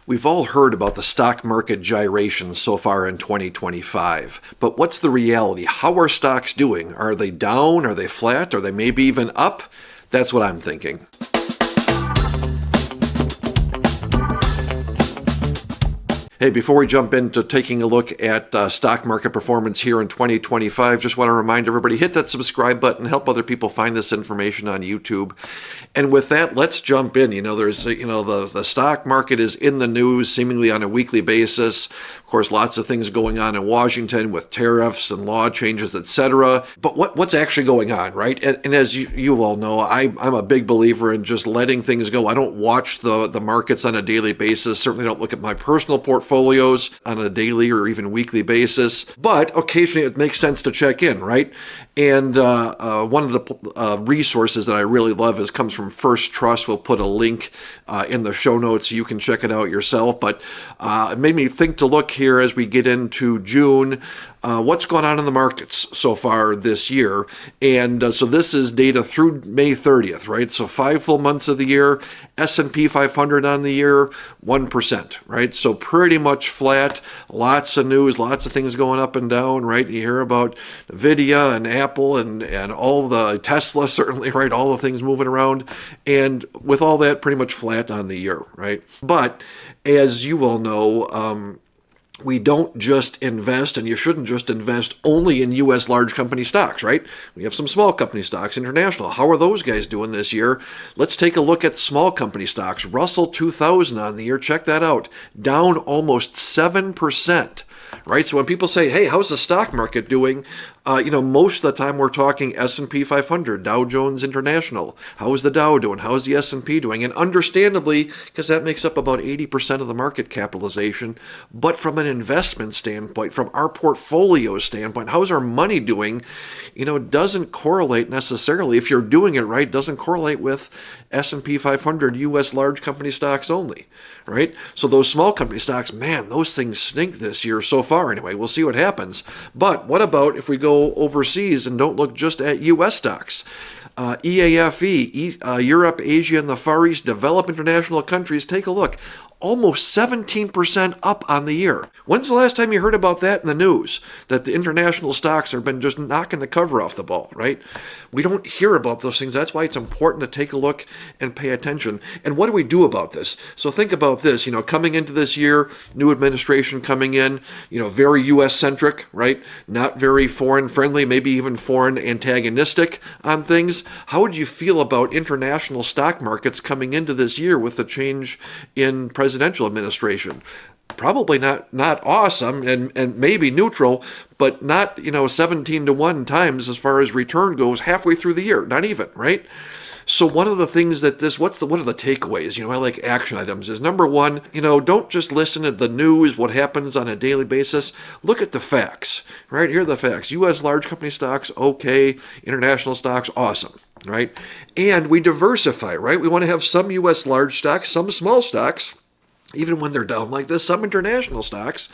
We've all heard about the stock market gyrations so far in 2025, but what's the reality? How are stocks doing? Are they down? Are they flat? Are they maybe even up? That's what I'm thinking. Hey, before we jump into taking a look at stock market performance here in 2025, just want to remind everybody, hit that subscribe button, help other people find this information on YouTube. And with that, let's jump in. The stock market is in the news seemingly on a weekly basis. Of course, lots of things going on in Washington with tariffs and law changes, etc. But what's actually going on, right? And as you all know, I'm a big believer in just letting things go. I don't watch the markets on a daily basis. Certainly don't look at my personal portfolios on a daily or even weekly basis, but occasionally it makes sense to check in, right? And one of the resources that I really love comes from First Trust. We'll put a link in the show notes so you can check it out yourself. But it made me think to look here as we get into June. What's going on in the markets so far this year? And so this is data through May 30th, right? So 5 full months of the year, S&P 500 on the year, 1%, right? So pretty much flat, lots of news, lots of things going up and down, right? You hear about NVIDIA and Apple and all the Tesla, certainly, right? All the things moving around. And with all that, pretty much flat on the year, right? But as you all know, we don't just invest, and you shouldn't just invest only in U.S. large company stocks, right? We have some small company stocks, international. How are those guys doing this year? Let's take a look at small company stocks. Russell 2000 on the year, check that out, down almost 7%. Right? So when people say, hey, how's the stock market doing? Most of the time we're talking S&P 500, Dow Jones International. How is the Dow doing? How is the S&P doing? And understandably, because that makes up about 80% of the market capitalization, but from an investment standpoint, from our portfolio standpoint, how's our money doing? Doesn't correlate necessarily, if you're doing it right, doesn't correlate with S&P 500 U.S. large company stocks only, right? So those small company stocks, man, those things stink this year so far anyway. We'll see what happens. But what about if we go overseas and don't look just at U.S. stocks? EAFE, Europe, Asia, and the Far East, developed international countries, take a look. Almost 17% up on the year. When's the last time you heard about that in the news? That the international stocks have been just knocking the cover off the ball, right? We don't hear about those things. That's why it's important to take a look and pay attention. And what do we do about this? So think about this, coming into this year, new administration coming in, very U.S.-centric, right? Not very foreign-friendly, maybe even foreign antagonistic on things. How would you feel about international stock markets coming into this year with the change in presidential administration? Probably not awesome and maybe neutral, but not 17-1 times as far as return goes halfway through the year, not even, right? So one of the things that what are the takeaways? I like action items is number one, don't just listen to the news, what happens on a daily basis. Look at the facts, right? Here are the facts. U.S. large company stocks, okay. International stocks, awesome, right? And we diversify, right? We want to have some U.S. large stocks, some small stocks, even when they're down like this, some international stocks.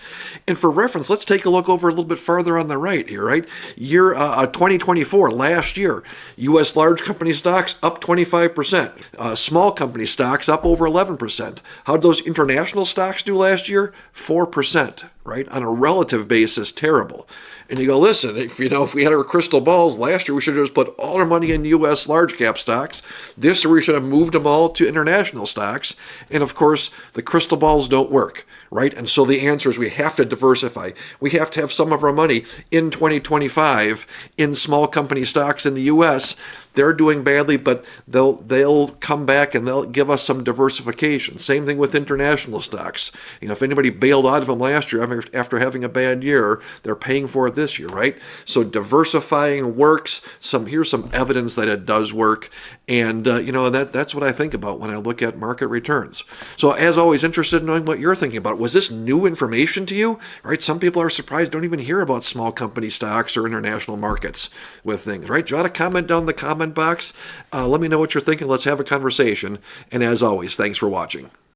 And for reference, let's take a look over a little bit farther on the right here, right? Year 2024, last year, U.S. large company stocks up 25%. Small company stocks up over 11%. How did those international stocks do last year? 4%, right? On a relative basis, terrible. And you go, listen, if we had our crystal balls last year, we should have just put all our money in U.S. large cap stocks. This year, we should have moved them all to international stocks. And of course, the crystal balls don't work, right? And so the answer is we have to diversify. We have to have some of our money in 2025 in small company stocks in the U.S. They're doing badly, but they'll come back and they'll give us some diversification. Same thing with international stocks. If anybody bailed out of them last year after having a bad year, they're paying for it this year, right? So diversifying works. Here's some evidence that it does work. And, that's what I think about when I look at market returns. So as always, interested in knowing what you're thinking about. Was this new information to you? Right? Some people are surprised, don't even hear about small company stocks or international markets with things, right? Jot a comment down in the comment box. Let me know what you're thinking. Let's have a conversation. And as always, thanks for watching.